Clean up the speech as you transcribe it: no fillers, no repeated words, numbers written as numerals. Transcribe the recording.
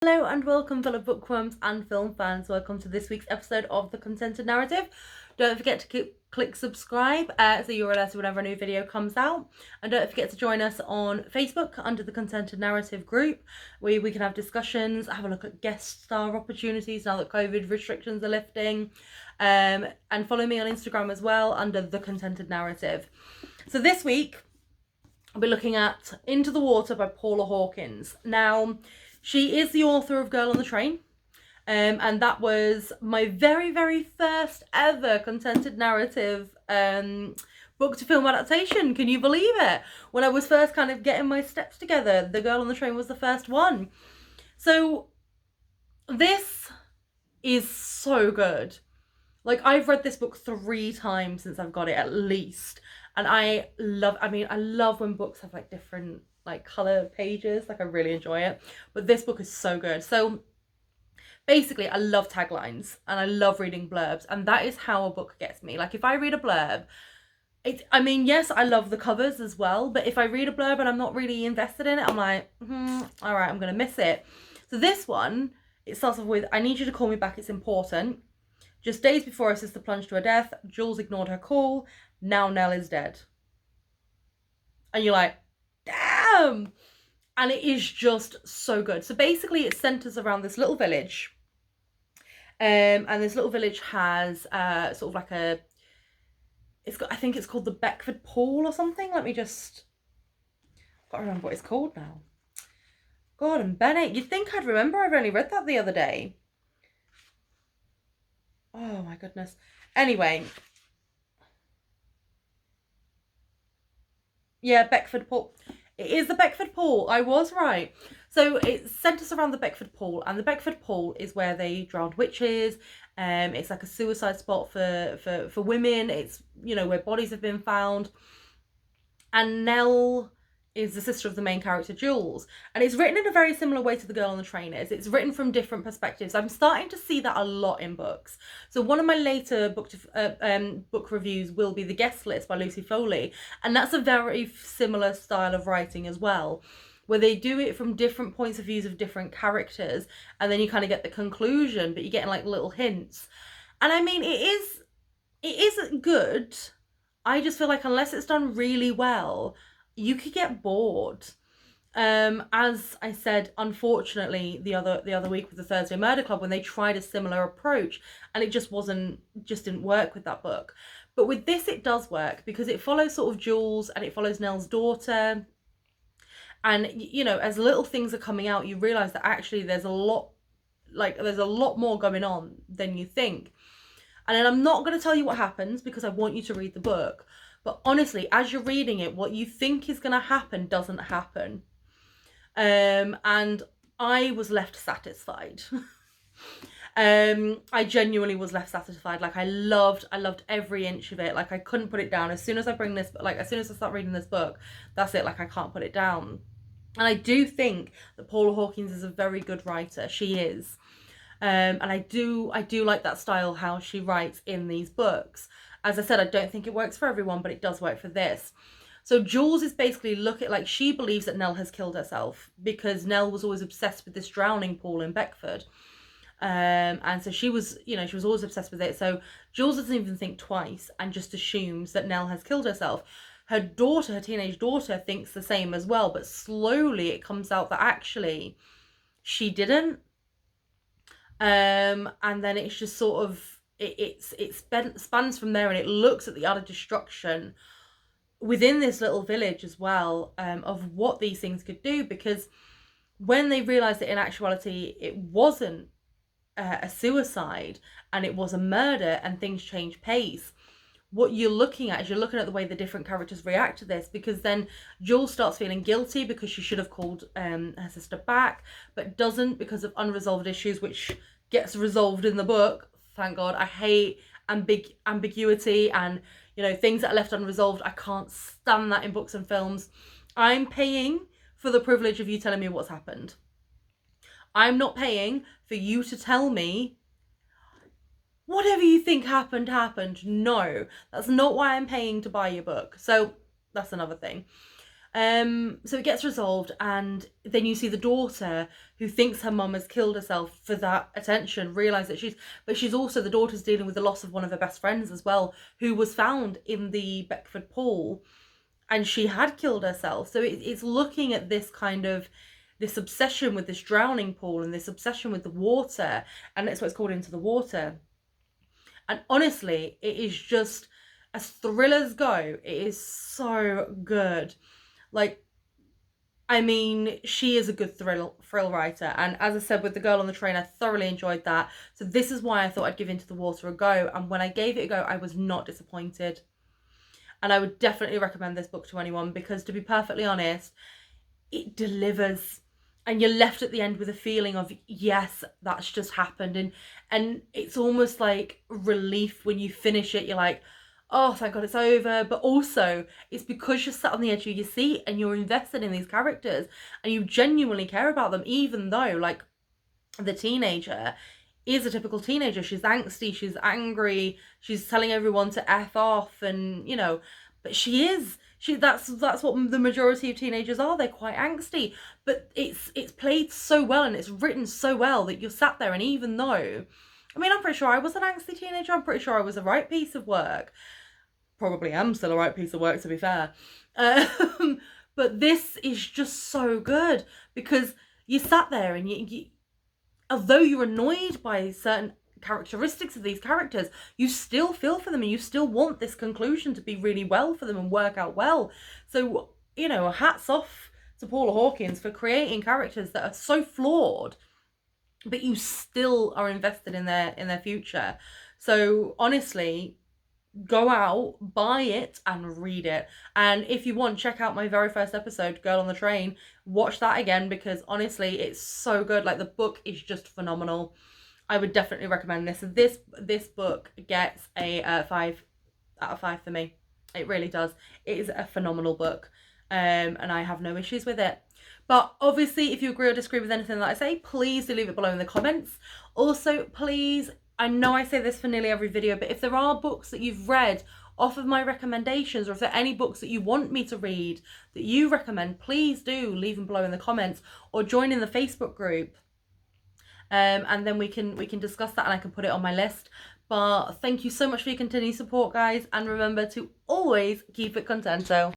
Hello and welcome, fellow bookworms and film fans. Welcome to this week's episode of The Consented Narrative. Don't forget to click subscribe so you're alerted whenever a new video comes out. And don't forget to join us on Facebook under the Consented Narrative group, where we can have discussions, have a look at guest star opportunities now that COVID restrictions are lifting. And follow me on Instagram as well under the Consented Narrative. So this week, I'll be looking at Into the Water by Paula Hawkins. Now, she is the author of Girl on the Train, and that was my very, very first ever consented narrative book to film adaptation. Can you believe it? When I was first kind of getting my steps together, The Girl on the Train was the first one. So this is so good. Like, I've read this book 3 times since I've got it, at least. And I love when books have like different like color pages. Like, I really enjoy it. But this book is so good. So basically, I love taglines and I love reading blurbs, and that is how a book gets me. Like, if I read a blurb, yes, I love the covers as well, but if I read a blurb and I'm not really invested in it, I'm like, all right, I'm gonna miss it. So this one, it starts off with, I need you to call me back, it's important. Just days before her sister plunged to her death, Jules ignored her call. Now Nell is dead. And you're like, damn! And it is just so good. So basically it centers around this little village. And this little village has sort of like I think it's called the Beckford Pool or something. Let me just, can't remember what it's called now. God and Bennett, you'd think I'd remember. I've only read that the other day. Oh my goodness. Anyway. Yeah, Beckford Pool. It is the Beckford Pool. I was right. So it centers around the Beckford Pool, and the Beckford Pool is where they drowned witches. It's like a suicide spot for women. It's, you know, where bodies have been found. And Nell is the sister of the main character, Jules. And it's written in a very similar way to The Girl on the Train is. It's written from different perspectives. I'm starting to see that a lot in books. So one of my later book reviews will be The Guest List by Lucy Foley. And that's a very similar style of writing as well, where they do it from different points of views of different characters. And then you kind of get the conclusion, but you're getting like little hints. And I mean, it isn't good. I just feel like unless it's done really well, you could get bored. As I said, unfortunately, the other week with the Thursday Murder Club, when they tried a similar approach, and it just didn't work with that book. But with this, it does work because it follows sort of Jules and it follows Nell's daughter. And, you know, as little things are coming out, you realise that actually there's a lot more going on than you think. And then I'm not going to tell you what happens because I want you to read the book. But honestly, as you're reading it, what you think is going to happen doesn't happen. And I was left satisfied. I genuinely was left satisfied. Like, I loved every inch of it. Like, I couldn't put it down. As soon as I start reading this book, that's it. Like, I can't put it down. And I do think that Paula Hawkins is a very good writer. She is. And I do like that style, how she writes in these books. As I said, I don't think it works for everyone, but it does work for this. So Jules is basically she believes that Nell has killed herself because Nell was always obsessed with this drowning pool in Beckford. And so she was always obsessed with it. So Jules doesn't even think twice and just assumes that Nell has killed herself. Her teenage daughter, thinks the same as well, but slowly it comes out that actually she didn't. And then it's just sort of, it spans from there, and it looks at the utter destruction within this little village as well, of what these things could do, because when they realised that in actuality it wasn't a suicide and it was a murder and things change pace, what you're looking at the way the different characters react to this, because then Jules starts feeling guilty because she should have called her sister back, but doesn't because of unresolved issues, which gets resolved in the book. Thank God. I hate ambiguity and, you know, things that are left unresolved. I can't stand that in books and films. I'm paying for the privilege of you telling me what's happened. I'm not paying for you to tell me whatever you think happened. No, that's not why I'm paying to buy your book. So that's another thing. So it gets resolved, and then you see the daughter who thinks her mum has killed herself for that attention, realise that she's also, the daughter's dealing with the loss of one of her best friends as well, who was found in the Beckford pool, and she had killed herself. So it's looking at this kind of, this obsession with this drowning pool and this obsession with the water, and that's what it's called, Into the Water. And honestly, it is just, as thrillers go, it is so good. Like, I mean, she is a good thrill writer. And as I said, with The Girl on the Train, I thoroughly enjoyed that. So this is why I thought I'd give Into the Water a go. And when I gave it a go, I was not disappointed. And I would definitely recommend this book to anyone, because to be perfectly honest, it delivers. And you're left at the end with a feeling of, yes, that's just happened. And it's almost like relief when you finish it. You're like, oh, thank God it's over. But also, it's because you're sat on the edge of your seat and you're invested in these characters and you genuinely care about them, even though, like, the teenager is a typical teenager. She's angsty, she's angry, she's telling everyone to F off, and, you know, but that's what the majority of teenagers are. They're quite angsty, but it's played so well and it's written so well that you're sat there, and even though, I mean, I'm pretty sure I was an angsty teenager, I'm pretty sure I was a right piece of work. Probably am still a right piece of work, to be fair. But this is just so good, because you sat there and you although you're annoyed by certain characteristics of these characters, you still feel for them and you still want this conclusion to be really well for them and work out well. So, you know, hats off to Paula Hawkins for creating characters that are so flawed, but you still are invested in their future. So honestly, go out, buy it and read it. And if you want, check out my very first episode, Girl on the Train. Watch that again, because honestly, it's so good. Like, the book is just phenomenal. I would definitely recommend this. This book gets a 5 out of 5 for me. It really does. It is a phenomenal book, and I have no issues with it. But obviously, if you agree or disagree with anything that I say, please do leave it below in the comments. Also, please, I know I say this for nearly every video, but if there are books that you've read off of my recommendations, or if there are any books that you want me to read that you recommend, please do leave them below in the comments, or join in the Facebook group. And then we can discuss that, and I can put it on my list. But thank you so much for your continued support, guys, and remember to always keep it contento.